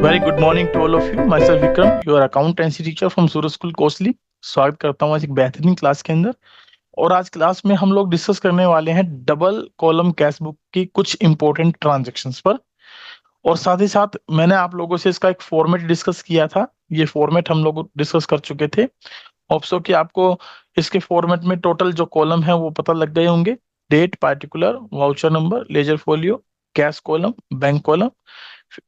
Very good morning to all of you. Myself Vikram, your accountancy teacher from Suraj school Kosli. स्वागत करता हूँ आज एक बेहतरीन क्लास के अंदर। और आज क्लास में हम लोग डिस्कस करने वाले हैं डबल कॉलम कैश बुक की कुछ इंपॉर्टेंट ट्रांजैक्शंस पर। और साथ ही साथ मैंने आप लोगों से इसका एक फॉर्मेट डिस्कस किया था। ये फॉर्मेट हम लोग डिस्कस कर चुके थे। होप्सो कि आपको इसके फॉर्मेट में टोटल जो कॉलम है वो पता लग गए होंगे। Date, particular, voucher number, ledger folio, cash column, bank column.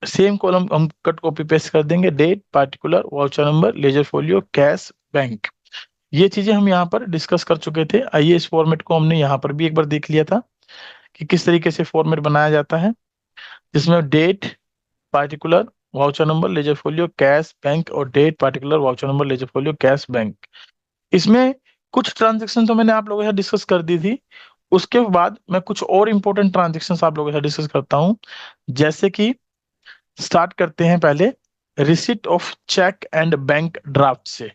Same column हम कट कॉपी पेस्ट कर देंगे। Date, particular, voucher number, ledger folio, cash, bank. ये चीजें हम यहाँ पर डिस्कस कर चुके थे। आइए इस फॉर्मेट को हमने यहाँ पर भी एक बार देख लिया था कि किस तरीके से फॉर्मेट बनाया जाता है, जिसमें date, particular, voucher number, ledger folio, cash, bank, और date, particular, voucher number, ledger folio, cash, bank. इसमें कुछ ट्रांजेक्शन तो मैंने आप लोगों के साथ डिस्कस कर दी थी। उसके बाद मैं कुछ और इंपॉर्टेंट ट्रांजेक्शन आप लोगों के साथ डिस्कस करता हूँ। जैसे कि स्टार्ट करते हैं पहले receipt of cheque and bank draft से।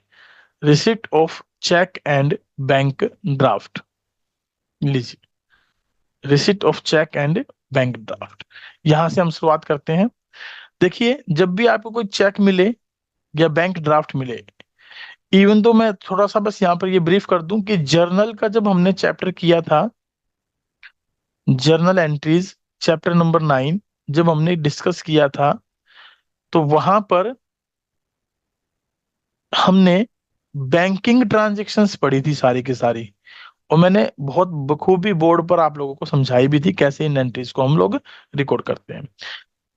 Receipt of cheque and bank draft, लीजिए। Receipt of cheque and bank draft, यहां से हम शुरुआत करते हैं। देखिए, जब भी आपको कोई चेक मिले या बैंक ड्राफ्ट मिले, इवन तो मैं थोड़ा सा बस यहाँ पर ये ब्रीफ कर दूं कि जर्नल का जब हमने चैप्टर किया था, जर्नल एंट्रीज चैप्टर नंबर 9 जब हमने डिस्कस किया था, तो वहां पर हमने बैंकिंग ट्रांजेक्शन्स पढ़ी थी सारी की सारी। और मैंने बहुत बखूबी बोर्ड पर आप लोगों को समझाई भी थी कैसे इन एंट्रीज को हम लोग रिकॉर्ड करते हैं।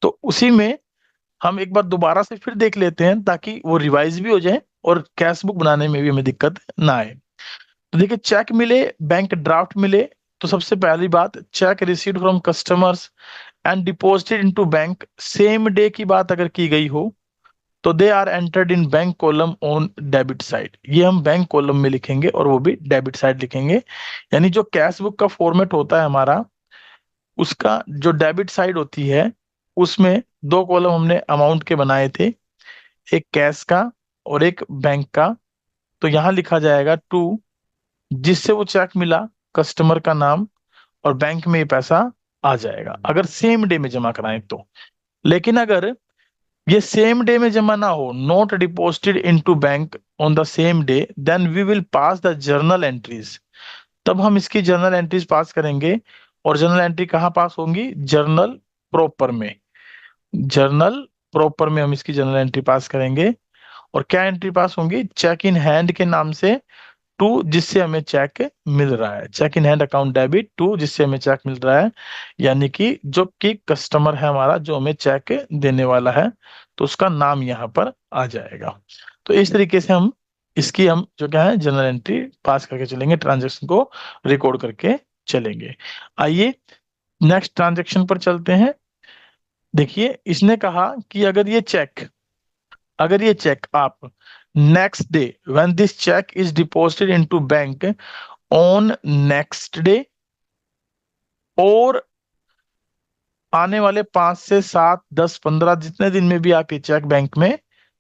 तो उसी में हम एक बार दोबारा से फिर देख लेते हैं ताकि वो रिवाइज भी हो जाए और कैश बुक बनाने में भी हमें दिक्कत ना आए। तो देखिए, चेक मिले, बैंक ड्राफ्ट मिले, तो सबसे पहली बात, cheque received from customers and deposited into bank same day की बात अगर की गई हो, तो they are entered in bank column on debit side. ये हम बैंक कॉलम में लिखेंगे और वो भी डेबिट साइड लिखेंगे। यानी जो कैश बुक का फॉर्मेट होता है हमारा, उसका जो डेबिट साइड होती है, उसमें दो कॉलम हमने अमाउंट के बनाए थे, एक कैश का और एक बैंक का। तो यहाँ लिखा जाएगा टू, जिससे वो चेक मिला, कस्टमर का नाम, और बैंक में ये पैसा आ जाएगा अगर सेम डे में जमा कराएं तो। लेकिन अगर ये सेम डे में जमा ना हो, not deposited into bank on the same day, then we will pass the journal entries. तब हम इसकी जर्नल एंट्रीज पास करेंगे। और जर्नल एंट्री कहाँ पास होंगी? जर्नल प्रॉपर में। जर्नल प्रॉपर में हम इसकी जर्नल एंट्री पास करेंगे। और क्या एंट्री पास होंगी? चेक इन हैंड के नाम से टू, जिससे हमें चेक मिल रहा है। Cheque in hand account debit to, जिससे हमें चेक मिल रहा है, यानी कि जो कि कस्टमर है हमारा जो हमें चेक देने वाला है, तो उसका नाम यहाँ पर आ जाएगा। तो इस तरीके से हम इसकी हम जो क्या है जनरल एंट्री पास करके चलेंगे, ट्रांजेक्शन को रिकॉर्ड करके चलेंगे। आइए नेक्स्ट ट्रांजेक्शन पर चलते हैं। देखिए, इसने कहा कि अगर ये चेक आप next day when this cheque is deposited into bank on next day, और आने वाले 5 से 7, 10, 15 जितने दिन में भी आप ये चेक बैंक में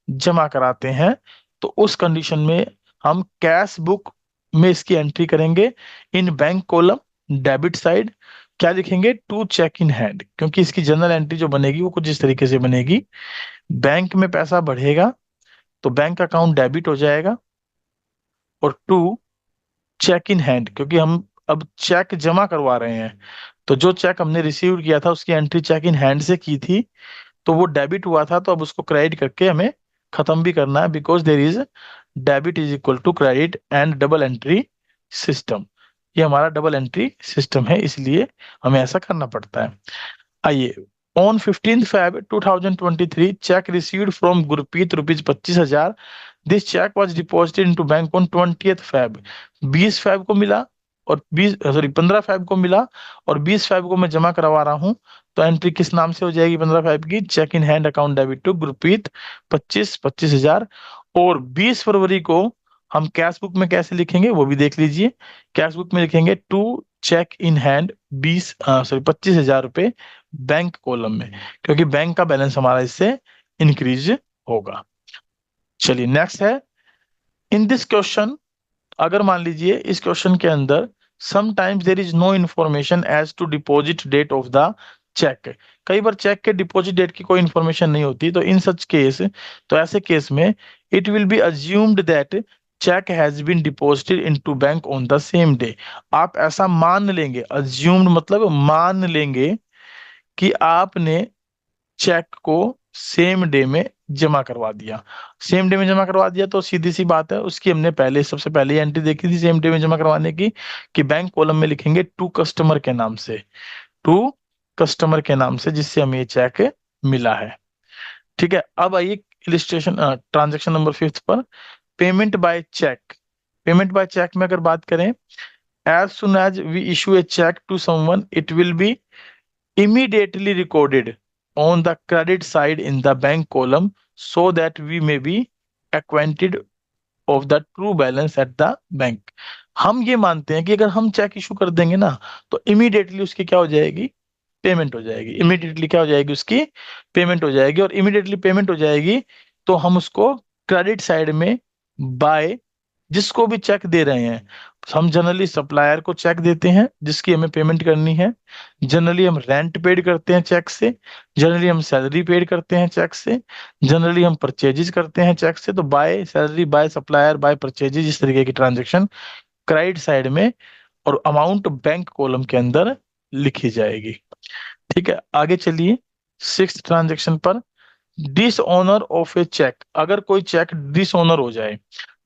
जमा कराते हैं, तो उस कंडीशन में हम कैश बुक में इसकी एंट्री करेंगे इन बैंक कॉलम डेबिट साइड। क्या लिखेंगे? टू चेक इन हैंड, क्योंकि इसकी जनरल एंट्री जो बनेगी वो कुछ इस तरीके से बनेगी। बैंक में पैसा बढ़ेगा तो बैंक अकाउंट डेबिट हो जाएगा, और टू चेक इन हैंड, क्योंकि हम अब चेक जमा करवा रहे हैं, तो जो चेक हमने रिसीव किया था उसकी एंट्री चेक इन हैंड से की थी, तो वो डेबिट हुआ था, तो अब उसको क्रेडिट करके हमें खत्म भी करना है, because there is debit is equal to credit and double entry system. ये हमारा डबल एंट्री सिस्टम है, इसलिए हमें ऐसा करना पड़ता है। आइए, on 15 Feb 2023 cheque received from Gurpreet rupees 25,000। This cheque was deposited into bank on 20th Feb। 20 Feb को मिला और 15 Feb को मिला, और 20 Feb को मैं जमा करवा रहा हूँ। तो एंट्री किस नाम से हो जाएगी 15 Feb की? Cheque in hand account debit to Gurpreet 25,000। और 20 फरवरी को हम कैश बुक में कैसे लिखेंगे वो भी देख लीजिए। कैश बुक में लिखेंगे टू चेक इन हैंड 25,000 रुपए बैंक कॉलम में, क्योंकि बैंक का बैलेंस हमारा इससे इंक्रीज होगा। चलिए नेक्स्ट है, इन दिस क्वेश्चन, अगर मान लीजिए इस क्वेश्चन के अंदर sometimes there is no information as to deposit date of the cheque, कई बार चेक के डिपॉजिट डेट की कोई इंफॉर्मेशन नहीं होती, तो इन सच केस, तो ऐसे केस में it will be assumed that cheque has been deposited into bank on the same day. आप ऐसा मान लेंगे, अज्यूम्ड मतलब मान लेंगे कि आपने चेक को सेम डे में जमा करवा दिया। सेम डे में जमा करवा दिया तो सीधी सी बात है, उसकी हमने पहले सबसे पहले एंट्री देखी थी सेम डे में जमा करवाने की, कि बैंक कॉलम में लिखेंगे टू कस्टमर के नाम से, टू कस्टमर के नाम से, जिससे हमें ये चेक मिला है। ठीक है, अब आइए इलिस्ट्रेशन ट्रांजेक्शन नंबर 5 पर, payment by cheque. Payment by cheque में अगर बात करें, as soon as we issue a cheque to someone it will be immediately recorded on the credit side in the bank column so that we may be acquainted of the true balance at the bank। हम ये मानते हैं कि अगर हम check issue कर देंगे ना, तो इमीडिएटली उसकी क्या हो जाएगी, पेमेंट हो जाएगी। इमीडिएटली क्या हो जाएगी, उसकी पेमेंट हो जाएगी, और इमीडिएटली पेमेंट हो जाएगी तो हम उसको क्रेडिट साइड में बाय, जिसको भी चेक दे रहे हैं, हम जनरली सप्लायर को चेक देते हैं जिसकी हमें पेमेंट करनी है, जनरली हम रेंट पेड करते हैं चेक से, जनरली हम सैलरी पेड करते हैं चेक से, जनरली हम परचेजेस करते हैं चेक से। तो by salary, by supplier, by purchases, इस तरीके की ट्रांजेक्शन क्रेडिट साइड में और अमाउंट बैंक कॉलम के अंदर लिखी जाएगी। ठीक है, आगे चलिए 6th ट्रांजेक्शन पर, डिसऑनर ऑफ ए चेक। अगर कोई चेक डिसऑनर हो जाए,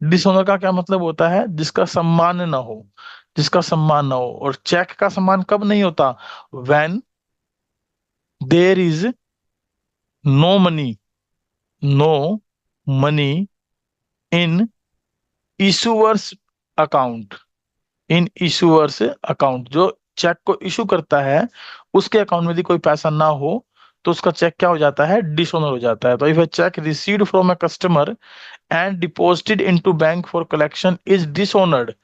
डिसऑनर का क्या मतलब होता है, जिसका सम्मान ना हो, जिसका सम्मान ना हो। और चेक का सम्मान कब नहीं होता, when there is no money, no money in issuer's account, in issuer's account, जो चेक को इशू करता है उसके अकाउंट में यदि कोई पैसा ना हो तो उसका चेक क्या हो जाता है, डिसऑनर हो जाता है। तो if A check received from a customer and deposited into bank for collection is dishonored,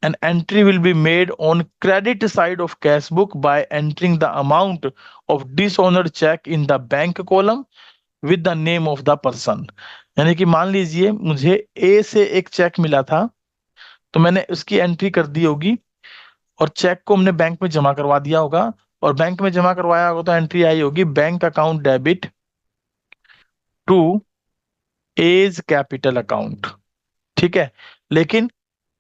an entry will be made on credit side of cash book by entering the amount of dishonored check in the bank column with the name of the person। यानी कि मान लीजिए मुझे ए से एक check मिला था, तो मैंने उसकी एंट्री कर दी होगी, और चेक को हमने बैंक में जमा करवा दिया होगा, और बैंक में जमा करवाया होगा तो एंट्री आई होगी bank account debit to as capital account. ठीक है, लेकिन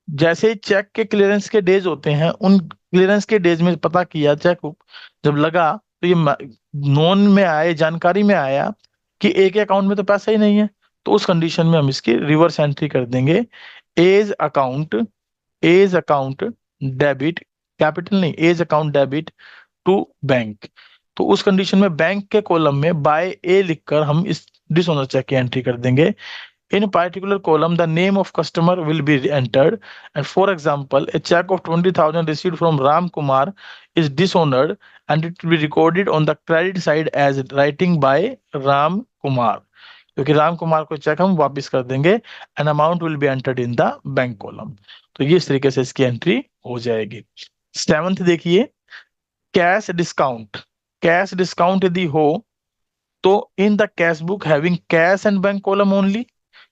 जैसे ही चेक के क्लियरेंस के डेज होते हैं, उन क्लियरेंस के डेज में पता किया, चेक जब लगा तो ये नोन में आया, जानकारी में आया कि एक अकाउंट में तो पैसा ही नहीं है, तो उस कंडीशन में हम इसकी रिवर्स एंट्री कर देंगे, as account, as account debit, capital नहीं, as account debit to bank. तो उस कंडीशन में बैंक के कॉलम में बाय ए लिखकर हम इस डिसऑनर चेक की एंट्री कर देंगे। In a particular column, the name of customer will be entered. And for example, a check of 20,000 received from Ram Kumar is dishonored, and it will be recorded on the credit side as writing by Ram Kumar, क्योंकि राम कुमार को check हम वापस कर देंगे, and amount will be entered in the bank column. तो ये इस तरीके से इसकी एंट्री हो जाएगी। 7th देखिए, कैश डिस्काउंट। कैश डिस्काउंट यदि हो तो in the cash book having cash and bank column only,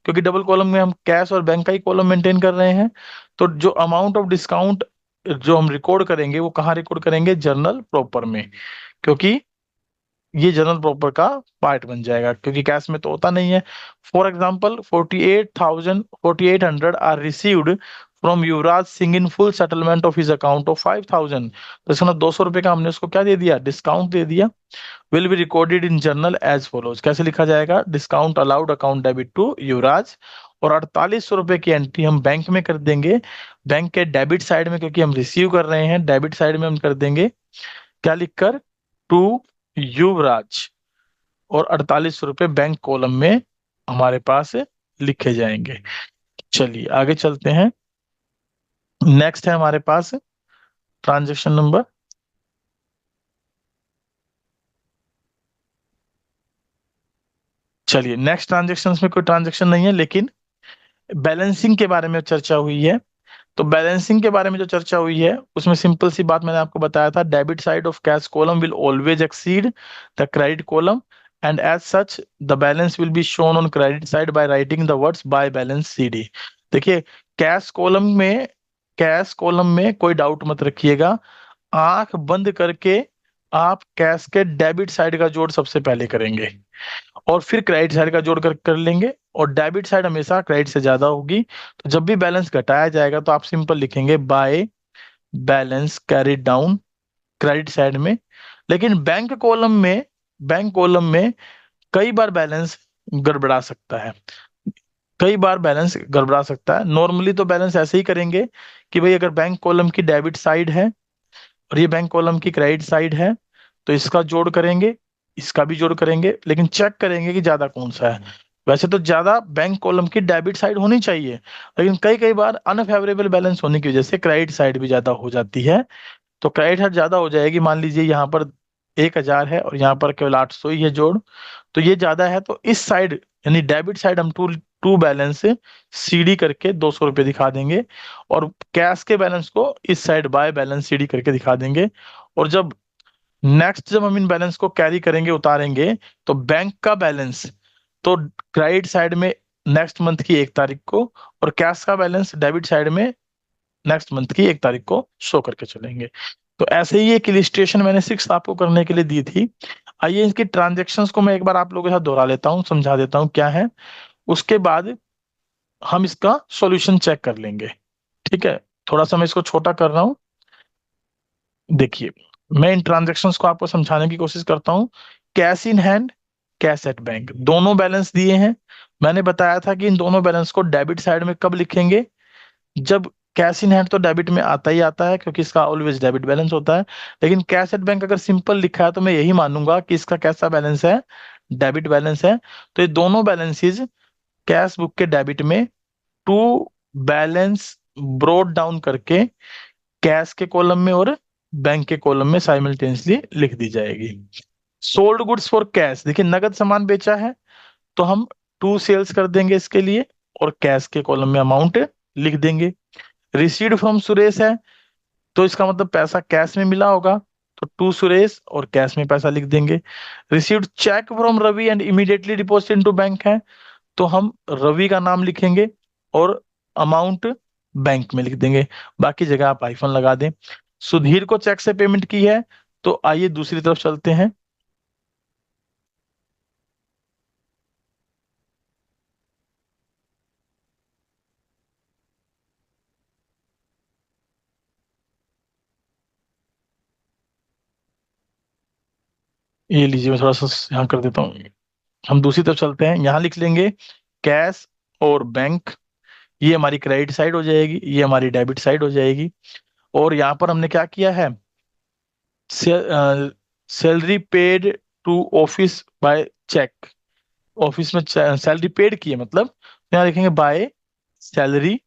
क्योंकि डबल कॉलम में हम कैश और बैंक का ही कॉलम मेंटेन कर रहे हैं, तो जो अमाउंट ऑफ डिस्काउंट जो हम रिकॉर्ड करेंगे वो कहाँ रिकॉर्ड करेंगे, जर्नल प्रॉपर में, क्योंकि ये जनरल प्रॉपर का पार्ट बन जाएगा, क्योंकि कैश में तो होता नहीं है। For example 48,800 are received from Yuvraj Singh in full settlement of his account of 5,000, तो इसका 200 रुपए का हमने उसको क्या दे दिया, डिस्काउंट दे दिया। Will be recorded in journal as follows, कैसे लिखा जाएगा, discount allowed account debit to Yuvraj, और 4800 रुपए की एंट्री हम बैंक में कर देंगे, बैंक के डेबिट साइड में, क्योंकि हम रिसीव कर रहे हैं, डेबिट साइड में हम कर देंगे क्या लिखकर, टू युवराज, और 4800 रुपये बैंक कॉलम में हमारे पास लिखे जाएंगे। चलिए आगे चलते हैं, नेक्स्ट है हमारे पास ट्रांजेक्शन नंबर, चलिए नेक्स्ट ट्रांजेक्शन में कोई ट्रांजेक्शन नहीं है, लेकिन बैलेंसिंग के बारे में चर्चा हुई है। तो बैलेंसिंग के बारे में जो चर्चा हुई है उसमें सिंपल सी बात मैंने आपको बताया था, debit side of cash column will always exceed the credit column, and as such the balance will be shown on credit side by writing the words by balance C. D, cash column में, cash column में कोई doubt मत रखिएगा, आंख बंद करके आप cash के डेबिट साइड का जोड़ सबसे पहले करेंगे और फिर क्रेडिट साइड का जोड़ कर लेंगे, और डेबिट साइड हमेशा क्रेडिट से ज्यादा होगी। तो जब भी बैलेंस घटाया जाएगा तो आप सिंपल लिखेंगे by balance carry down credit side में। लेकिन बैंक कॉलम में कई बार बैलेंस गड़बड़ा सकता है, कई बार बैलेंस गड़बड़ा सकता है। नॉर्मली तो बैलेंस ऐसे ही करेंगे कि भाई अगर बैंक कॉलम की डेबिट साइड है और ये बैंक कॉलम की क्रेडिट साइड है तो इसका जोड़ करेंगे, इसका भी जोड़ करेंगे, लेकिन चेक करेंगे कि ज्यादा कौन सा है। वैसे तो ज्यादा बैंक कॉलम की डेबिट साइड होनी चाहिए, लेकिन कई कई बार अनफेवरेबल बैलेंस होने की वजह से क्रेडिट साइड भी ज्यादा हो जाती है। तो क्रेडिट साइड ज्यादा हो जाएगी, मान लीजिए यहाँ पर 1,000 है और यहाँ पर केवल 800 ही है जोड़, तो ये ज्यादा है। तो इस साइड यानी डेबिट साइड हम टू टू बैलेंस सीडी करके 200 रुपये दिखा देंगे, और कैश के बैलेंस को इस साइड बाय बैलेंस सीडी करके दिखा देंगे। और जब हम इन बैलेंस को कैरी करेंगे, उतारेंगे, तो बैंक का बैलेंस तो क्रेडिट साइड में नेक्स्ट मंथ की 1 तारीख को, और कैश का बैलेंस डेबिट साइड में नेक्स्ट मंथ की 1 तारीख को शो करके चलेंगे। तो ऐसे ही एक इलिस्ट्रेशन मैंने 6 आपको करने के लिए दी थी। आइए इसकी ट्रांजेक्शन्स को मैं एक बार आप लोगों के साथ दोहरा लेता हूँ, समझा देता हूँ क्या है, उसके बाद हम इसका सॉल्यूशन चेक कर लेंगे। ठीक है, थोड़ा सा मैं इसको छोटा कर रहा हूँ। देखिए, मैं इन ट्रांजेक्शन्स को आपको समझाने की कोशिश करता हूँ। Cash in hand, cash at bank, दोनों बैलेंस दिए हैं। मैंने बताया था कि इन दोनों बैलेंस को डेबिट साइड में कब लिखेंगे, जब कैश इन हैंड तो डेबिट में आता ही आता है क्योंकि इसका ऑलवेज डेबिट बैलेंस होता है। लेकिन कैश एट बैंक अगर सिंपल लिखा है तो मैं यही मानूंगा कि इसका कैसा बैलेंस है, डेबिट बैलेंस है। तो ये दोनों बैलेंसेस कैश बुक के डेबिट में टू बैलेंस ब्रोड डाउन करके कैश के कॉलम में और बैंक के कॉलम में साइमल्टेनियसली लिख दी जाएगी। सोल्ड गुड्स फॉर कैश, देखिए नगद सामान बेचा है तो हम टू सेल्स कर देंगे इसके लिए, और कैश के कॉलम में अमाउंट लिख देंगे। रिसीव्ड फ्रॉम सुरेश है तो इसका मतलब पैसा कैश में मिला होगा, तो टू सुरेश और कैश में पैसा लिख देंगे। Received cheque from Ravi and immediately deposit into bank है, तो हम रवि का नाम लिखेंगे और अमाउंट बैंक में लिख देंगे, बाकी जगह आप आइफन लगा दें। सुधीर को चेक से पेमेंट की है, तो आइए दूसरी तरफ चलते हैं। ये लीजिए, मैं थोड़ा सा यहाँ कर देता हूँ। हम दूसरी तरफ चलते हैं, यहाँ लिख लेंगे कैश और बैंक, ये हमारी क्रेडिट साइड हो जाएगी, ये हमारी डेबिट साइड हो जाएगी। और यहाँ पर हमने क्या किया है, salary paid to office by cheque, office में सैलरी पेड की है, मतलब यहाँ लिखेंगे बाय सैलरी,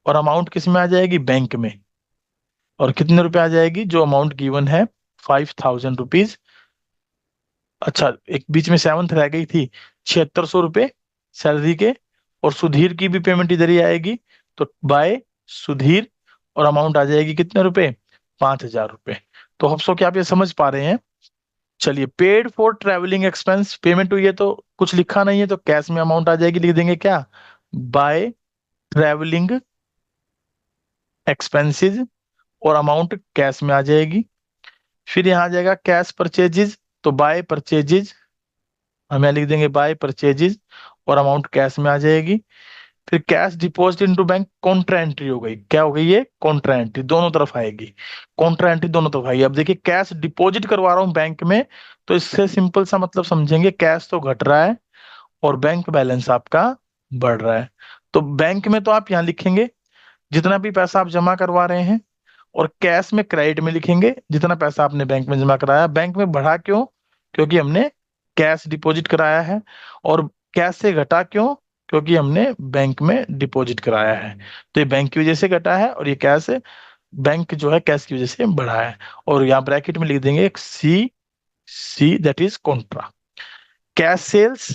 और अमाउंट किस में आ जाएगी, बैंक में। और कितने रुपए आ जाएगी, जो अमाउंट गिवन है 5,000 रुपीज। अच्छा, एक बीच में सेवंथ रह गई थी, 7600 रुपये सैलरी के, और सुधीर की भी पेमेंट इधर ही आएगी, तो बाय सुधीर, और अमाउंट आ जाएगी कितने रुपए, 5,000 रुपये। तो होप सो कि आप ये समझ पा रहे हैं। चलिए, paid for travelling expense payment हुई है तो कुछ लिखा नहीं है, तो कैश में अमाउंट आ जाएगी, लिख देंगे क्या, बाय ट्रेवलिंग एक्सपेंसेस, और अमाउंट कैश में आ जाएगी। फिर यहाँ आ जाएगा कैश परचेजेज, तो बाय परचेजेज हम यहाँ लिख देंगे बाय परचेजेज, और अमाउंट कैश में आ जाएगी। फिर cash deposit into bank, Contra entry हो गई, क्या हो गई ये, कॉन्ट्रा एंट्री दोनों तरफ आएगी, कॉन्ट्रा एंट्री दोनों तरफ आएगी। अब देखिए, कैश डिपॉजिट करवा रहा हूँ बैंक में, तो इससे सिंपल सा मतलब समझेंगे, कैश तो घट रहा है और बैंक बैलेंस आपका बढ़ रहा है। तो बैंक में तो आप यहाँ लिखेंगे जितना भी पैसा आप जमा करवा रहे हैं, और कैश में क्रेडिट में लिखेंगे जितना पैसा आपने बैंक में जमा कराया। बैंक में बढ़ा क्यों, क्योंकि हमने कैश डिपॉजिट कराया है, और कैश से घटा क्यों, क्योंकि हमने बैंक में डिपॉजिट कराया है। तो ये बैंक की वजह से घटा है, और ये कैश बैंक जो है कैश की वजह से बढ़ा है। और यहाँ ब्रैकेट में लिख देंगे C, C that is contra. Cash sales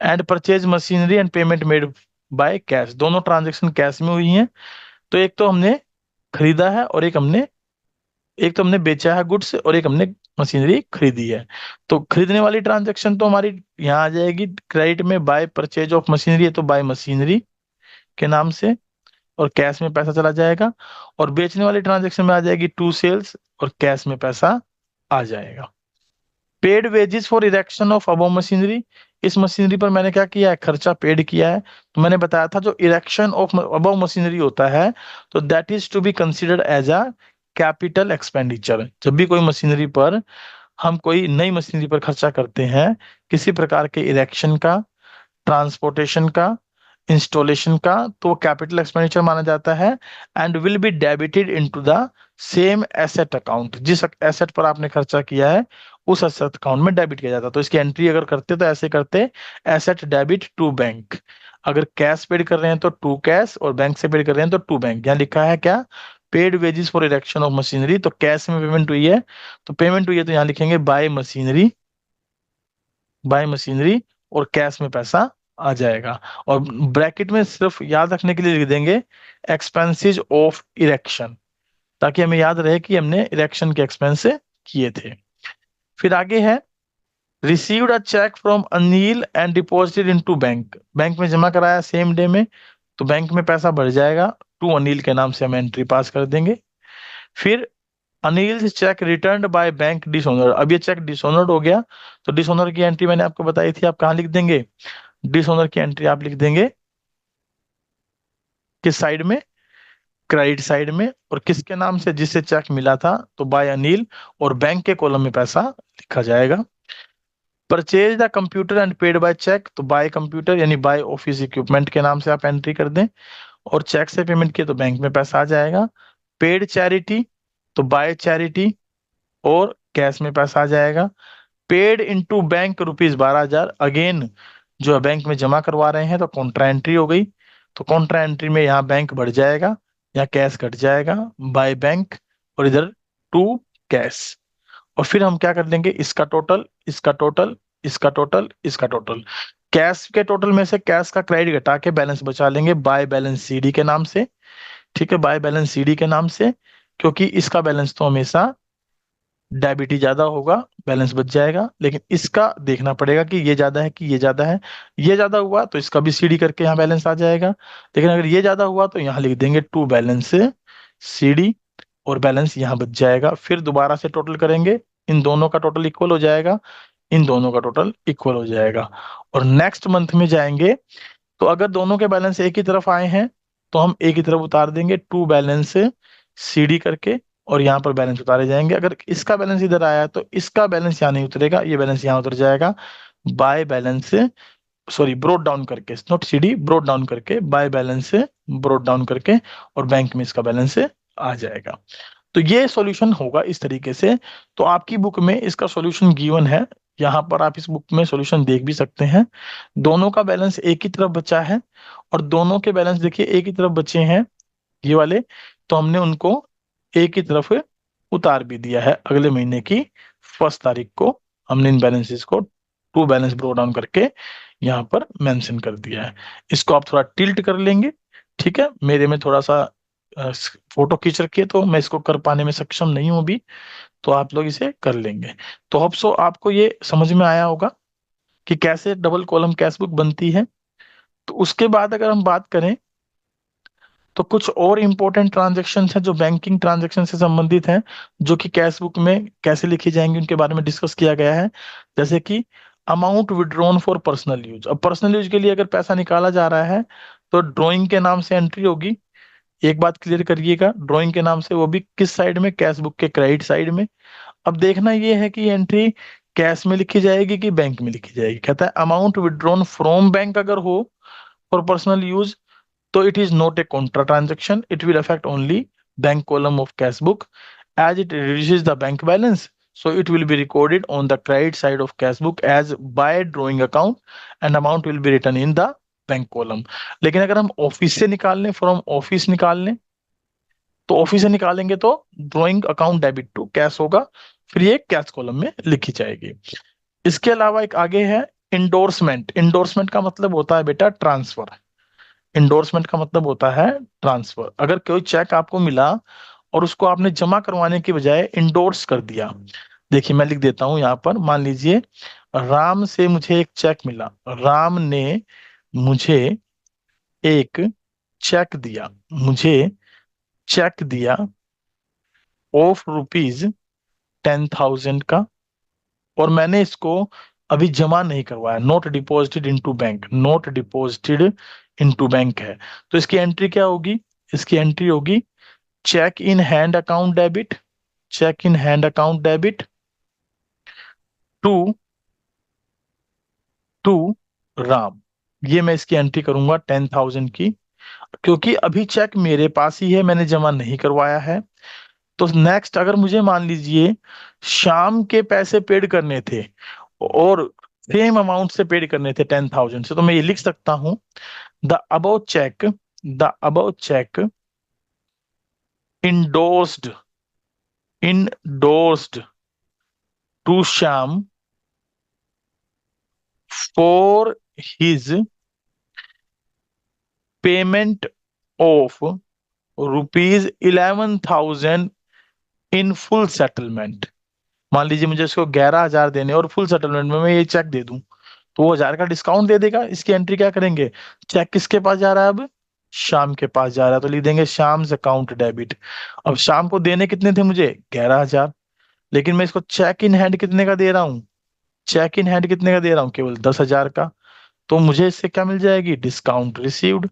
and purchase machinery and payment made by cash, दोनों ट्रांजेक्शन कैश में हुई हैं। तो एक तो हमने खरीदा है और एक तो हमने बेचा है गुड्स, और एक हमने मशीनरी खरीदी है। तो खरीदने वाली ट्रांजैक्शन तो हमारी यहाँ आ जाएगी क्रेडिट में, बाय परचेज ऑफ मशीनरी है तो बाय मशीनरी के नाम से, और कैश में पैसा चला जाएगा। और बेचने वाली ट्रांजैक्शन में आ जाएगी टू सेल्स, और कैश में पैसा आ जाएगा। Paid wages for erection of above machinery, इस मशीनरी पर मैंने क्या किया है, खर्चा पेड किया है। तो मैंने बताया था जो इरेक्शन ऑफ अबव मशीनरी होता है, तो that is to be considered as a capital expenditure. जब भी कोई मशीनरी पर हम कोई नई मशीनरी पर खर्चा करते हैं, किसी प्रकार के इरेक्शन का, ट्रांसपोर्टेशन का, इंस्टॉलेशन का, तो कैपिटल एक्सपेंडिचर माना जाता है, and will be debited into the same asset account. जिस एसेट पर आपने खर्चा किया है उस एसेट अकाउंट में डेबिट किया जाता है। तो इसकी एंट्री अगर करते तो ऐसे करते, एसेट डेबिट टू बैंक। अगर कैश पेड कर रहे हैं तो टू कैश, और बैंक से पेड कर रहे हैं तो टू बैंक। यहाँ लिखा है क्या, paid wages for erection of machinery, तो कैश में पेमेंट हुई है, तो पेमेंट हुई है तो यहाँ लिखेंगे बाय मशीनरी, बाय मशीनरी, और कैश में पैसा आ जाएगा। और ब्रैकेट में सिर्फ याद रखने के लिए लिख देंगे एक्सपेंसेस ऑफ इरेक्शन, ताकि हमें याद रहे कि हमने इरेक्शन के एक्सपेंस किए थे। फिर आगे है, received a cheque from Anil and deposited into bank, bank में जमा कराया सेम डे में, तो बैंक में पैसा बढ़ जाएगा, टू अनिल के नाम से हम एंट्री पास कर देंगे। फिर Anil cheque returned by bank dishonour, अब ये चेक डिसऑनर्ड हो गया, तो डिसऑनर की एंट्री मैंने आपको बताई थी, आप कहाँ लिख देंगे, डिसऑनर की एंट्री आप लिख देंगे किस साइड में, क्रेडिट साइड में, और किसके नाम से, जिससे चेक मिला था, तो बाय अनिल, और बैंक के कॉलम में पैसा लिखा जाएगा। Purchase the computer and paid by cheque, तो बाय कंप्यूटर यानी बाय ऑफिस इक्विपमेंट के नाम से आप एंट्री कर दें, और चेक से पेमेंट किए तो बैंक में पैसा आ जाएगा। पेड चैरिटी, तो बाय चैरिटी, और कैश में पैसा आ जाएगा। पेड इनटू बैंक ₹12,000, अगेन जो है बैंक में जमा करवा रहे हैं, तो कॉन्ट्रा एंट्री हो गई, तो कॉन्ट्रा एंट्री में यहाँ बैंक बढ़ जाएगा, यहाँ कैश घट जाएगा, बाय बैंक, और इधर टू कैश। और फिर हम क्या कर लेंगे, इसका टोटल, इसका टोटल, इसका टोटल, इसका टोटल, कैश के टोटल में से कैश का क्रेडिट घटा के बैलेंस बचा लेंगे बाय बैलेंस सीडी के नाम से। ठीक है, बाय बैलेंस सीडी के नाम से, क्योंकि इसका बैलेंस तो हमेशा डेबिट ही ज्यादा होगा, बैलेंस बच जाएगा, लेकिन इसका देखना पड़ेगा कि ये ज्यादा है कि ये ज्यादा है। ये ज्यादा हुआ तो इसका भी सीडी करके यहाँ बैलेंस आ जाएगा, लेकिन अगर ये ज्यादा हुआ तो यहाँ लिख देंगे टू बैलेंस सीडी, और बैलेंस यहाँ बच जाएगा। फिर दोबारा से टोटल करेंगे, इन दोनों का टोटल इक्वल हो जाएगा, इन दोनों का टोटल इक्वल हो जाएगा। और नेक्स्ट मंथ में जाएंगे, तो अगर दोनों के बैलेंस एक ही तरफ आए हैं तो हम एक ही तरफ उतार देंगे, टू बैलेंस सीडी करके, और यहाँ पर बैलेंस उतारे जाएंगे। अगर इसका बैलेंस इधर आया है तो इसका बैलेंस यहाँ नहीं उतरेगा, ये बैलेंस यहाँ उतर जाएगा, by balance, sorry broad down करके, नॉट सीडी, ब्रोड डाउन करके, बाय बैलेंस ब्रोड डाउन करके, और बैंक में इसका बैलेंस आ जाएगा। तो ये सॉल्यूशन होगा इस तरीके से। तो आपकी बुक में इसका सॉल्यूशन गिवन है, यहाँ पर आप इस बुक में सॉल्यूशन देख भी सकते हैं। दोनों का बैलेंस एक ही तरफ बचा है, और दोनों के बैलेंस देखिए एक ही तरफ बचे हैं, ये वाले, तो हमने उनको एक ही तरफ उतार भी दिया है। अगले महीने की 1 तारीख को हमने इन बैलेंसेस को टू बैलेंस ब्रो डाउन करके यहाँ पर मेंशन कर दिया है। इसको आप थोड़ा टिल्ट कर लेंगे, ठीक है, मेरे में थोड़ा सा फोटो खींच रखी है तो मैं इसको कर पाने में सक्षम नहीं हूं अभी, तो आप लोग इसे कर लेंगे। तो होप सो आपको ये समझ में आया होगा कि कैसे डबल कॉलम कैश बुक बनती है। तो उसके बाद अगर हम बात करें, तो कुछ और इंपॉर्टेंट ट्रांजेक्शन हैं जो बैंकिंग ट्रांजेक्शन से संबंधित हैं, जो कि कैश बुक में कैसे लिखी जाएंगी उनके बारे में डिस्कस किया गया है। जैसे कि amount withdrawn for personal use, अब पर्सनल यूज के लिए अगर पैसा निकाला जा रहा है तो ड्रॉइंग के नाम से एंट्री होगी। एक बात क्लियर करिएगा, ड्रॉइंग के नाम से, वो भी किस साइड में, कैश बुक के क्रेडिट साइड में। अब देखना ये है कि एंट्री कैश में लिखी जाएगी कि बैंक में लिखी जाएगी। कहता है अमाउंट विड्रॉन फ्रॉम बैंक अगर हो for personal use, so it is not a contra transaction. It will affect only bank column of cash book as it reduces the bank balance. So it will be recorded on the credit side of cash book as by drawing account and amount will be written in the bank column. लेकिन अगर हम office से निकाल लें, from office निकाल लें, तो office से निकालेंगे तो drawing account debit to cash होगा, फिर ये कैश कॉलम में लिखी जाएगी। इसके अलावा एक आगे है इंडोर्समेंट। इंडोर्समेंट का मतलब होता है बेटा ट्रांसफर। इंडोर्समेंट का मतलब होता है ट्रांसफर। अगर कोई चेक आपको मिला और उसको आपने जमा करवाने की बजाय इंडोर्स कर दिया, देखिए मैं लिख देता हूं यहाँ पर, मान लीजिए राम से मुझे एक चेक मिला, राम ने मुझे एक चेक दिया, मुझे चेक दिया ऑफ 10,000 का, और मैंने इसको अभी जमा नहीं करवाया, not deposited into bank, not deposited into bank है। तो इसकी एंट्री क्या होगी? इसकी एंट्री होगी cheque in hand account debit, cheque in hand account debit to to Ram. ये मैं इसकी एंट्री करूंगा 10,000 की, क्योंकि अभी चेक मेरे पास ही है, मैंने जमा नहीं करवाया है। तो नेक्स्ट, अगर मुझे मान लीजिए शाम के पैसे पेड करने थे और सेम अमाउंट से पेड करने थे 10,000 से, तो मैं ये लिख सकता हूं, the about cheque, the about cheque endorsed, endorsed to Shyam for his payment of ₹11,000 in full settlement. मान लीजिए मुझे इसको 11,000 देने और फुल सेटलमेंट में मैं ये चेक दे दूं, तो वो 1,000 का डिस्काउंट दे देगा। इसकी एंट्री क्या करेंगे? चेक किसके पास जा रहा है अब? शाम के पास जा रहा है, तो लिख देंगे शाम्स अकाउंट डेबिट। अब शाम को देने कितने थे मुझे? 11,000, लेकिन मैं इसको चेक इन हैंड कितने का दे रहा हूँ? चेक इन हैंड कितने का दे रहा हूँ? केवल 10,000 का। तो मुझे इससे क्या मिल जाएगी? Discount received.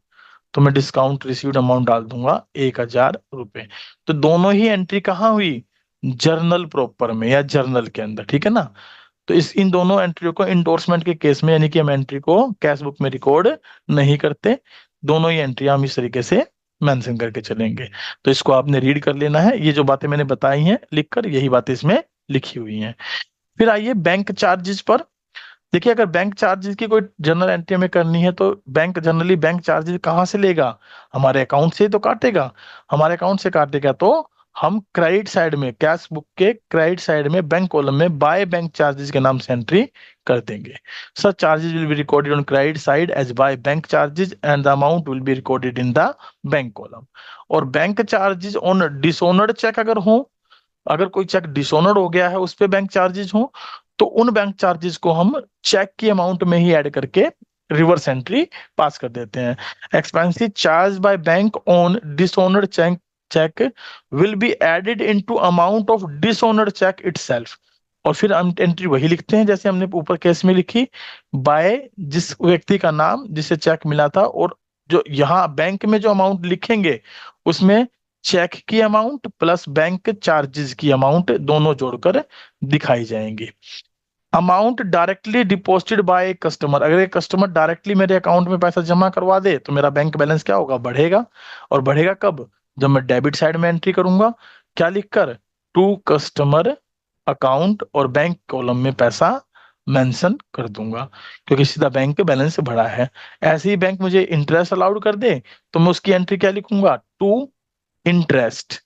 तो मैं डिस्काउंट रिसीव्ड अमाउंट डाल दूंगा 1,000 रुपए। तो दोनों ही एंट्री कहाँ हुई? जर्नल प्रॉपर में या जर्नल के अंदर, ठीक है ना। तो इस इन दोनों एंट्री को इंडोर्समेंट के केस में, यानी कि हम एंट्री को कैश बुक में रिकॉर्ड नहीं करते, दोनों ही एंट्री हम इस तरीके से मेंशन करके चलेंगे। तो इसको आपने रीड कर लेना है, ये जो बातें मैंने बताई हैं लिखकर, यही बातें इसमें लिखी हुई हैं। फिर आइए बैंक चार्जेस पर। देखिए, अगर बैंक चार्जेस की कोई जनरल एंट्री हमें करनी है, तो बैंक जनरली बैंक चार्जेस कहाँ से लेगा? हमारे अकाउंट से ही तो काटेगा। हमारे अकाउंट से काटेगा तो हम क्रेडिट साइड में, कैश बुक के क्रेडिट साइड में बैंक कॉलम में बाय बैंक चार्जेस के नाम से एंट्री कर देंगे। Such charges will be recorded on credit side as by bank charges and the amount will be recorded in the bank column. और bank charges on dishonoured cheque अगर हो, अगर कोई चेक डिसऑनर्ड हो गया है, उस पे बैंक चार्जेस हो, तो उन बैंक चार्जेस को हम चेक की अमाउंट में ही ऐड करके रिवर्स एंट्री पास कर देते हैं। Expensive charge by bank on dishonoured cheque cheque will be added into amount of dishonoured cheque itself. और फिर हम एंट्री वही लिखते हैं जैसे हमने ऊपर केस में लिखी, बाय जिस व्यक्ति का नाम जिसे चेक मिला था, और जो यहाँ बैंक में जो अमाउंट लिखेंगे उसमें चेक की अमाउंट प्लस बैंक चार्जेस की अमाउंट दोनों जोड़कर दिखाई जाएंगी। Amount directly deposited by customer, अगर एक कस्टमर डायरेक्टली मेरे अकाउंट में पैसा जमा करवा दे तो मेरा बैंक बैलेंस क्या होगा? बढ़ेगा। और बढ़ेगा कब? जब मैं डेबिट साइड में एंट्री करूंगा, क्या लिखकर? टू कस्टमर अकाउंट, और बैंक कॉलम में पैसा मेंशन कर दूंगा, क्योंकि सीधा बैंक बैलेंस बढ़ा है। ऐसे ही बैंक मुझे इंटरेस्ट अलाउड कर दे, तो मैं उसकी एंट्री क्या लिखूंगा? टू इंटरेस्ट,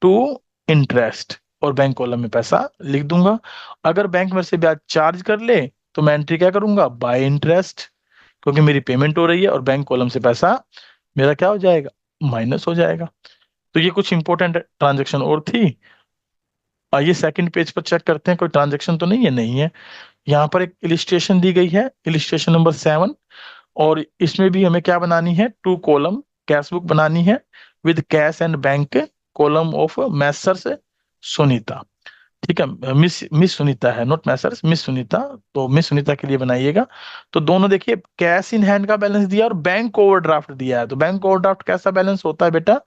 टू इंटरेस्ट, और बैंक कॉलम में पैसा लिख दूंगा। अगर बैंक मेरे से ब्याज चार्ज कर ले, तो मैं एंट्री क्या करूंगा? बाय इंटरेस्ट, क्योंकि मेरी पेमेंट हो रही है और बैंक कॉलम से पैसा मेरा क्या हो जाएगा? माइनस हो जाएगा। तो ये कुछ इंपॉर्टेंट ट्रांजेक्शन और थी। आइए सेकंड पेज पर चेक करते हैं, कोई ट्रांजेक्शन तो नहीं है? नहीं है। यहाँ पर एक इलिस्ट्रेशन दी गई है, इलिस्ट्रेशन नंबर 7, और इसमें भी हमें क्या बनानी है? टू कॉलम कैश बुक बनानी है with cash and bank column of Messrs Sunita. ठीक है, मिस मिस सुनीता है, नॉट मैसर्स, मिस सुनीता। तो मिस सुनीता के लिए बनाइएगा। तो दोनों देखिए, कैश इन हैंड का बैलेंस दिया और बैंक ओवरड्राफ्ट दिया है। तो बैंक ओवरड्राफ्ट कैसा बैलेंस होता है बेटा?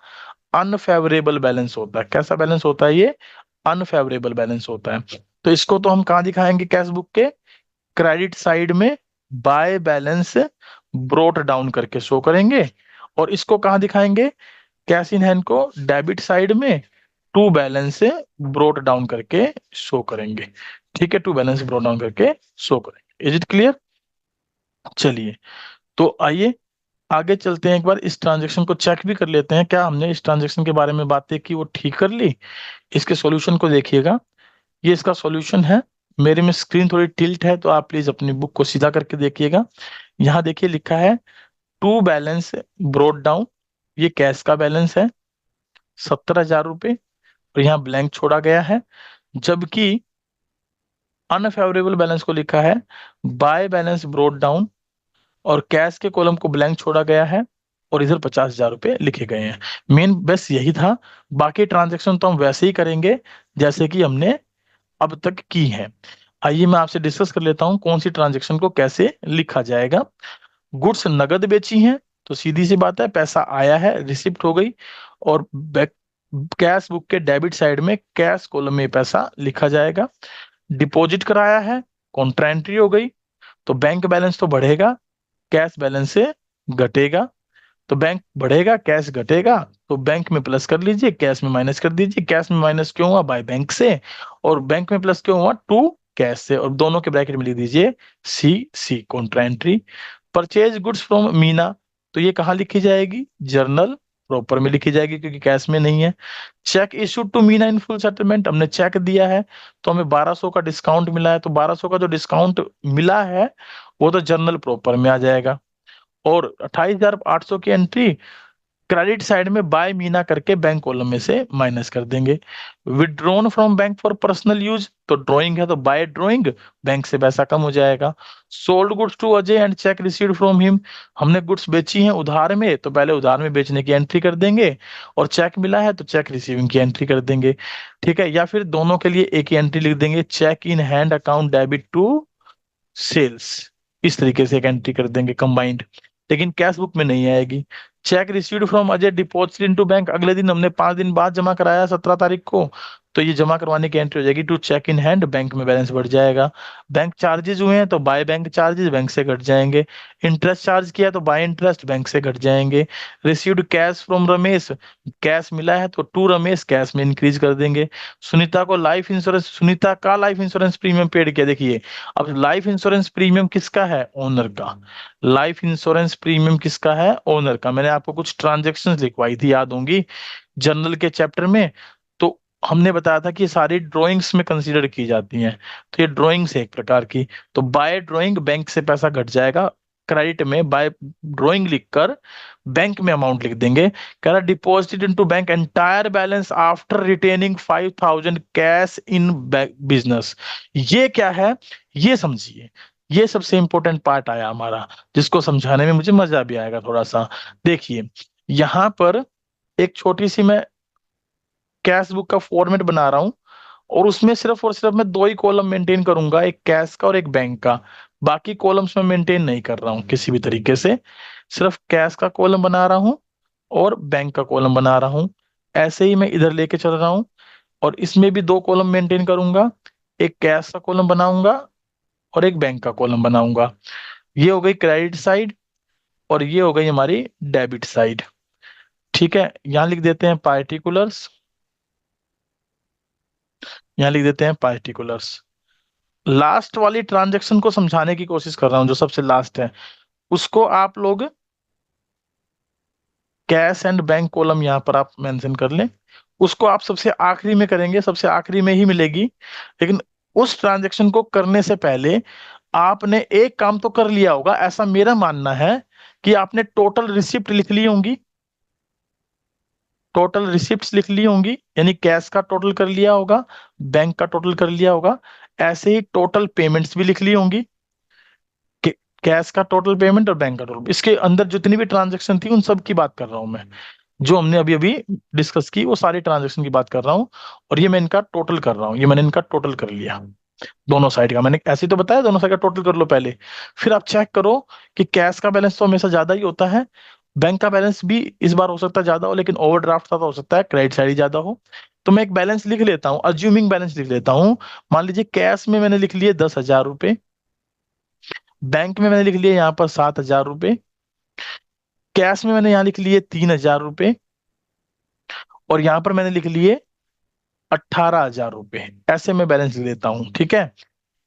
अनफेवरेबल बैलेंस होता है। कैसा बैलेंस होता है ये? अनफेवरेबल बैलेंस होता है। तो इसको तो हम कहाँ दिखाएंगे? कैश बुक के क्रेडिट साइड में बाय बैलेंस ब्रोट डाउन करके शो करेंगे। और इसको कहाँ दिखाएंगे? कैश इन हैंड को डेबिट साइड में टू बैलेंस ब्रोट डाउन करके शो करेंगे। ठीक है, टू बैलेंस ब्रोट डाउन करके शो करेंगे। Is it clear? चलिए, तो आइए आगे चलते हैं, एक बार इस ट्रांजेक्शन को चेक भी कर लेते हैं, क्या हमने इस ट्रांजेक्शन के बारे में बातें की वो ठीक कर ली। इसके सॉल्यूशन को देखिएगा, ये इसका सॉल्यूशन है। मेरे में स्क्रीन थोड़ी टिल्ट है, तो आप प्लीज अपनी बुक को सीधा करके देखिएगा। यहाँ देखिए लिखा है टू बैलेंस ब्रोट डाउन, ये कैश का बैलेंस है 70,000 रुपए, और यहाँ ब्लैंक छोड़ा गया है। जबकि अनफेवरेबल बैलेंस को लिखा है बाय बैलेंस ब्रोट डाउन, और कैश के कॉलम को ब्लैंक छोड़ा गया है, और इधर 50,000 रुपए लिखे गए हैं। मेन बस यही था। बाकी ट्रांजेक्शन तो हम वैसे ही करेंगे जैसे कि हमने अब तक की है। आइए मैं आपसे डिस्कस कर लेता हूं कौन सी ट्रांजेक्शन को कैसे लिखा जाएगा। गुड्स नगद बेची हैं, तो सीधी सी बात है, पैसा आया है, रिसिप्ट हो गई, और कैश बुक के डेबिट साइड में कैश कॉलम में पैसा लिखा जाएगा। डिपॉजिट कराया है, कॉन्ट्रा एंट्री हो गई, तो बैंक बैलेंस तो बढ़ेगा, कैश बैलेंस से घटेगा। तो बैंक बढ़ेगा, कैश घटेगा, तो बैंक में प्लस कर लीजिए, कैश में माइनस कर दीजिए। कैश में माइनस क्यों हुआ? बाय बैंक से। और बैंक में प्लस क्यों हुआ? टू कैश से। और दोनों के ब्रैकेट में लिख दीजिए C contra entry. Purchase goods from Meena, तो ये कहाँ लिखी जाएगी? जर्नल प्रॉपर में लिखी जाएगी, क्योंकि कैश में नहीं है। Cheque issued to Meena in full settlement, हमने चेक दिया है तो हमें 1200 का डिस्काउंट मिला है, तो 1200 का जो डिस्काउंट मिला है वो तो जर्नल प्रॉपर में आ जाएगा। और 28,800 की एंट्री क्रेडिट साइड में बाय मीना करके बैंक कॉलम में से माइनस कर देंगे। Withdrawn from bank for personal use, तो ड्राइंग है तो बाय ड्राइंग, बैंक से पैसा कम हो जाएगा। Sold goods to Ajay and cheque received from him, हमने गुड्स बेची हैं उधार में, तो पहले उधार में बेचने की एंट्री कर देंगे, और चेक मिला है तो चेक रिसीविंग की एंट्री कर देंगे। ठीक है, या फिर दोनों के लिए एक ही एंट्री लिख देंगे, cheque in hand account debit to sales. इस तरीके से एक एंट्री कर देंगे कंबाइंड, लेकिन कैश बुक में नहीं आएगी। Check received from Ajay deposit into bank, अगले दिन हमने 5 दिन बाद जमा कराया 17 तारीख को, तो ये जमा करवाने की एंट्री हो जाएगी to cheque in hand, bank में बैलेंस बढ़ जाएगा। बैंक चार्जेस हुए हैं तो बाय बैंक चार्जेस बैंक से घट जाएंगे। इंटरेस्ट चार्ज किया तो बाय इंटरेस्ट बैंक से घट जाएंगे। Received cash from Ramesh, cash मिला है तो टू रमेश कैश में इंक्रीज कर देंगे। सुनीता को लाइफ इंश्योरेंस, सुनीता का लाइफ इंश्योरेंस प्रीमियम पेड किया, देखिए अब लाइफ इंश्योरेंस प्रीमियम किसका है? ओनर का। लाइफ इंश्योरेंस प्रीमियम किसका है? ओनर का। मैंने आपको कुछ ट्रांजेक्शन्स लिखवाई थी, याद होंगी, जनरल के चैप्टर में। तो हमने बताया था कि ये सारी ड्राइंग्स में कंसीडर की जाती हैं, तो ये ड्राइंग्स है एक प्रकार की। तो बाय ड्राइंग बैंक से पैसा घट जाएगा, क्रेडिट में बाय ड्राइंग लिखकर बैंक में अमाउंट लिख देंगे। कह रहा deposited into bank entire balance after retaining 5,000 cash in business. ये क्या है, ये समझिए, ये सबसे इंपॉर्टेंट पार्ट आया हमारा, जिसको समझाने में मुझे मजा भी आएगा थोड़ा सा। देखिए यहां पर एक छोटी सी मैं कैश बुक का फॉर्मेट बना रहा हूं, और उसमें सिर्फ और सिर्फ मैं दो ही कॉलम मेंटेन करूंगा, एक कैश का और एक बैंक का। बाकी कॉलम्स में मेंटेन नहीं कर रहा हूं किसी भी तरीके से, सिर्फ कैश का कॉलम बना रहा हूं और बैंक का कॉलम बना रहा हूं। ऐसे ही मैं इधर लेके चल रहा हूं, और इसमें भी दो कॉलम मेंटेन करूंगा, एक कैश का कॉलम बनाऊंगा और एक बैंक का कॉलम बनाऊंगा। ये हो गई क्रेडिट साइड, और ये हो गई हमारी डेबिट साइड। ठीक है, यहां लिख देते हैं पार्टिकुलर्स, यहां लिख देते हैं पार्टिकुलर्स। लास्ट वाली ट्रांजेक्शन को समझाने की कोशिश कर रहा हूं, जो सबसे लास्ट है, उसको आप लोग कैश एंड बैंक कॉलम यहां पर आप मेंशन कर लें। उसको आप सबसे आखिरी में करेंगे, सबसे आखिरी में ही मिलेगी, लेकिन उस ट्रांजेक्शन को करने से पहले आपने एक काम तो कर लिया होगा, ऐसा मेरा मानना है, कि आपने टोटल रिसिप्ट लिख ली होंगी, टोटल रिसिप्ट्स लिख ली होंगी, यानी कैश का टोटल कर लिया होगा, बैंक का टोटल कर लिया होगा। ऐसे ही टोटल पेमेंट्स भी लिख ली होंगी, कैश का टोटल पेमेंट और बैंक का टोटल, इसके अंदर जितनी भी ट्रांजेक्शन थी उन सब की बात कर रहा हूं मैं, जो हमने अभी अभी डिस्कस की वो सारी ट्रांजेक्शन की बात कर रहा हूँ। और ये मैं इनका टोटल कर रहा हूँ, ये मैंने इनका टोटल कर लिया दोनों साइड का। मैंने ऐसे ही तो बताया, दोनों साइड का टोटल कर लो पहले, फिर आप चेक करो कि कैश का बैलेंस तो हमेशा ज्यादा ही होता है, बैंक का बैलेंस भी इस बार हो सकता है ज्यादा हो, लेकिन ओवरड्राफ्ट था तो हो सकता है क्रेडिट साइड ही ज्यादा हो। तो मैं एक बैलेंस लिख लेता हूँ, अज्यूमिंग बैलेंस लिख लेता हूँ। मान लीजिए कैश में मैंने लिख लिए 10,000 रुपए, बैंक में मैंने लिख लिए यहाँ पर 7,000 रुपए, कैश में मैंने यहाँ लिख लिए 3,000 रुपए, और यहाँ पर मैंने लिख लिए 18,000 रुपए। ऐसे मैं बैलेंस ले लेता हूँ, ठीक है।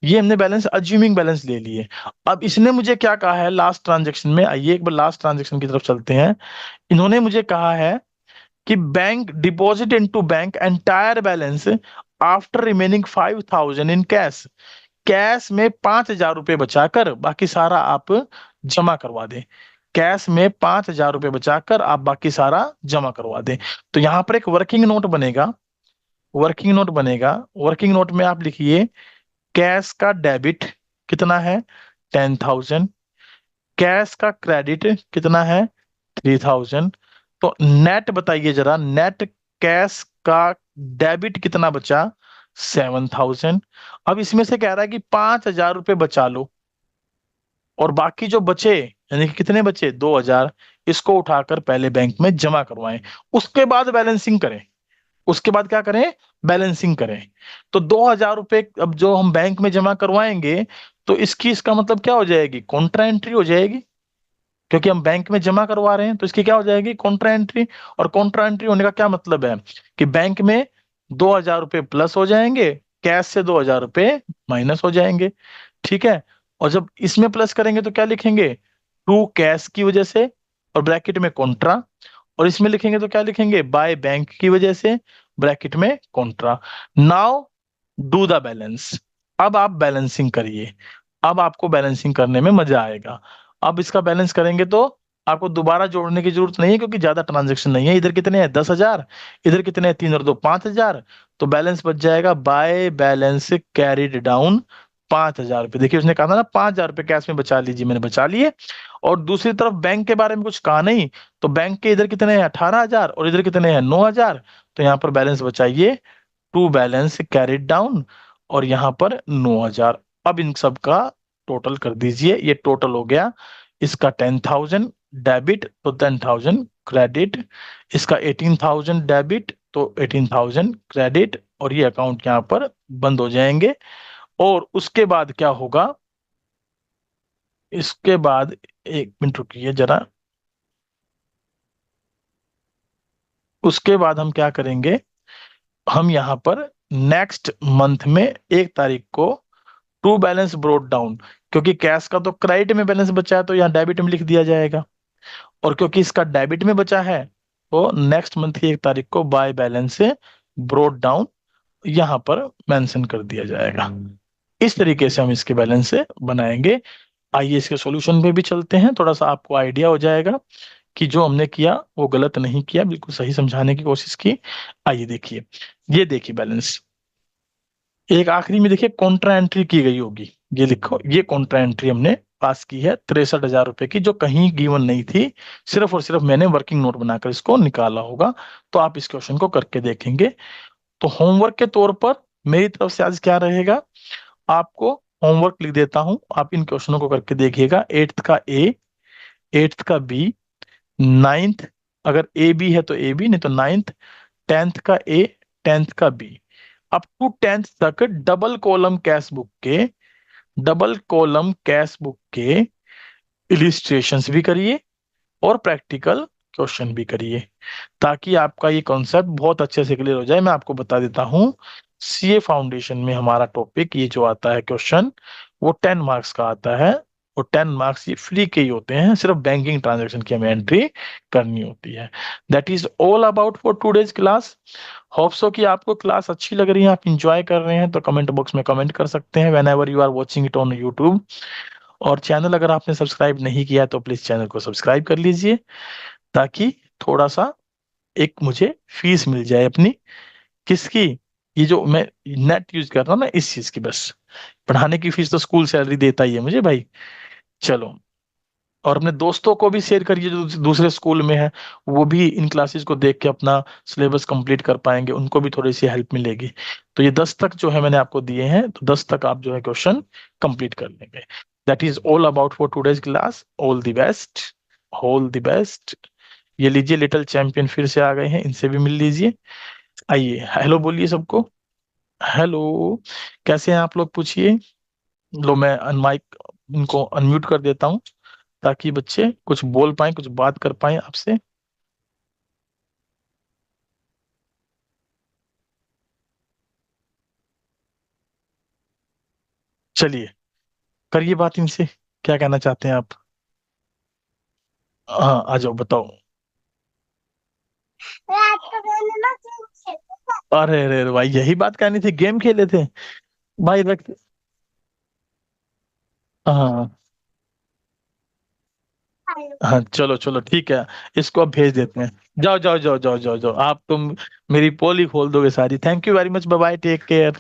ये हमने बैलेंस अज्यूमिंग बैलेंस ले लिए। अब इसने मुझे क्या कहा है लास्ट ट्रांजेक्शन में, आइए एक बार लास्ट ट्रांजेक्शन की तरफ चलते हैं। इन्होंने मुझे कहा है कि bank deposit into bank entire balance after remaining 5,000 in cash, cash में 5,000 रुपए बचाकर बाकी सारा आप जमा करवा दें, कैश में 5,000 रुपए बचाकर आप बाकी सारा जमा करवा दें। तो यहाँ पर एक वर्किंग नोट बनेगा, वर्किंग नोट बनेगा, वर्किंग नोट में आप लिखिए कैश का डेबिट कितना है? 10,000। कैश का क्रेडिट कितना है? 3,000। तो नेट बताइए जरा, नेट कैश का डेबिट कितना बचा? 7,000। अब इसमें से कह रहा है कि 5,000 रुपये बचा लो, और बाकी जो बचे, यानी कि कितने बचे, 2,000, इसको उठाकर पहले बैंक में जमा करवाएं, उसके बाद बैलेंसिंग करें। उसके बाद क्या करें, बैलेंसिंग करें। तो 2,000 रुपये अब जो हम बैंक में जमा करवाएंगे, तो इसका मतलब क्या हो जाएगी, कॉन्ट्रा एंट्री हो जाएगी, क्योंकि हम बैंक में जमा करवा रहे हैं, तो इसकी क्या हो जाएगी, कॉन्ट्रा एंट्री। और कॉन्ट्रा एंट्री होने का क्या मतलब है, कि बैंक में 2,000 रुपये प्लस हो जाएंगे, कैश से 2,000 रुपये माइनस हो जाएंगे। ठीक है। और जब इसमें प्लस करेंगे तो क्या लिखेंगे, टू कैश की वजह से, और ब्रैकेट में कॉन्ट्रा। और इसमें लिखेंगे तो क्या लिखेंगे, बाय बैंक की वजह से, ब्रैकेट में Contra. Now do the balance. अब आप बैलेंसिंग करिए, अब आपको बैलेंसिंग करने में मजा आएगा। अब इसका बैलेंस करेंगे तो आपको दोबारा जोड़ने की जरूरत नहीं है, क्योंकि ज्यादा ट्रांजेक्शन नहीं है। इधर कितने हैं, 10,000, इधर कितने हैं, 3 और 2 5,000। तो बैलेंस बच जाएगा, बाय बैलेंस कैरिड डाउन 5,000 रुपये। देखिए उसने कहा था ना, 5,000 रुपये कैश में बचा लीजिए, मैंने बचा लिए। और दूसरी तरफ बैंक के बारे में कुछ कहा नहीं, तो बैंक के इधर कितने हैं, 18,000, और इधर कितने हैं, 9,000। तो यहाँ पर बैलेंस बचाइए, टू बैलेंस कैरिड डाउन, और यहाँ पर 9,000। अब इन सब का टोटल कर दीजिए, ये टोटल हो गया इसका 10,000 डेबिट, तो 10,000 क्रेडिट। इसका 18,000 डेबिट, तो 18,000 क्रेडिट। और ये अकाउंट यहाँ पर बंद हो जाएंगे। और उसके बाद क्या होगा, इसके बाद, एक मिनट रुकिए जरा, उसके बाद हम क्या करेंगे, हम यहाँ पर नेक्स्ट मंथ में 1 तारीख को टू बैलेंस ब्रोड डाउन, क्योंकि कैश का तो क्रेडिट में बैलेंस बचा है, तो यहाँ डेबिट में लिख दिया जाएगा। और क्योंकि इसका डेबिट में बचा है, तो नेक्स्ट मंथ की 1 तारीख को बाय बैलेंस से ब्रोड डाउन यहाँ पर मेंशन कर दिया जाएगा। इस तरीके से हम इसके बैलेंस से बनाएंगे। आइए इसके सॉल्यूशन पे भी चलते हैं, थोड़ा सा आपको आइडिया हो जाएगा कि जो हमने किया वो गलत नहीं किया, बिल्कुल सही समझाने की कोशिश की। आइए देखिए, ये देखिए बैलेंस, एक आखिरी में देखिए कॉन्ट्रा एंट्री की गई होगी, ये लिखो, ये कॉन्ट्रा एंट्री हमने पास की है 63,000 रुपए की, जो कहीं गिवन नहीं थी, सिर्फ और सिर्फ मैंने वर्किंग नोट बनाकर इसको निकाला होगा। तो आप इस क्वेश्चन को करके देखेंगे। तो होमवर्क के तौर पर मेरी तरफ से आज क्या रहेगा, आपको होमवर्क लिख देता हूं, आप इन क्वेश्चनों को करके देखिएगा। 8th का ए, 8th का बी, 9th, अगर ए बी है तो ए बी, नहीं तो 9th, 10th का ए, 10th का बी, अप टू 10th तक डबल कॉलम कैश बुक के, डबल कॉलम कैश बुक के इलिस्ट्रेशंस भी करिए, और प्रैक्टिकल क्वेश्चन भी करिए, ताकि आपका ये कॉन्सेप्ट बहुत अच्छे से क्लियर हो जाए। मैं आपको बता देता हूँ, सीए फाउंडेशन में हमारा टॉपिक ये जो आता है क्वेश्चन, वो 10 मार्क्स का आता है। और 10 मार्क्स ये फ्री के ही होते हैं, सिर्फ बैंकिंग ट्रांजेक्शन की हमें एंट्री करनी होती है। That is all about for today's class. Hope so कि आपको क्लास अच्छी लग रही है, आप इंजॉय कर रहे हैं, तो कमेंट बॉक्स में कमेंट कर सकते हैं whenever you are watching it on YouTube. और चैनल अगर आपने सब्सक्राइब नहीं किया है तो प्लीज चैनल को सब्सक्राइब कर लीजिए, ताकि थोड़ा सा एक मुझे फीस मिल जाए अपनी, किसकी, ये जो मैं नेट यूज कर रहा हूँ ना, इस चीज की बस। पढ़ाने की फीस तो स्कूल सैलरी देता ही है मुझे भाई। चलो, और अपने दोस्तों को भी शेयर करिए जो दूसरे स्कूल में है, वो भी इन क्लासेस को देख के अपना सिलेबस कंप्लीट कर पाएंगे, उनको भी थोड़ी सी हेल्प मिलेगी। तो ये 10 तक जो है मैंने आपको दिए हैं, तो 10 तक आप जो है क्वेश्चन कंप्लीट कर लेंगे। That is all about for today's class. All the best, all the best. ये लीजिए, लिटिल चैंपियन फिर से आ गए हैं, इनसे भी मिल लीजिए। आइए हेलो बोलिए सबको, हेलो। कैसे हैं आप लोग, पूछिए। लो मैं अनमाइक, इनको अनम्यूट कर देता हूँ, ताकि बच्चे कुछ बोल पाए, कुछ बात कर पाए आपसे। चलिए, करिए बात इनसे, क्या कहना चाहते हैं आप। हाँ आ जाओ, बताओ। अरे अरे अरे भाई, यही बात कहनी थी, गेम खेले थे भाई, रख। हाँ हाँ, चलो चलो ठीक है, इसको अब भेज देते हैं। जाओ जाओ जाओ जाओ जाओ जाओ, आप तुम मेरी पोल ही खोल दोगे सारी। Thank you very much, bye bye, take care.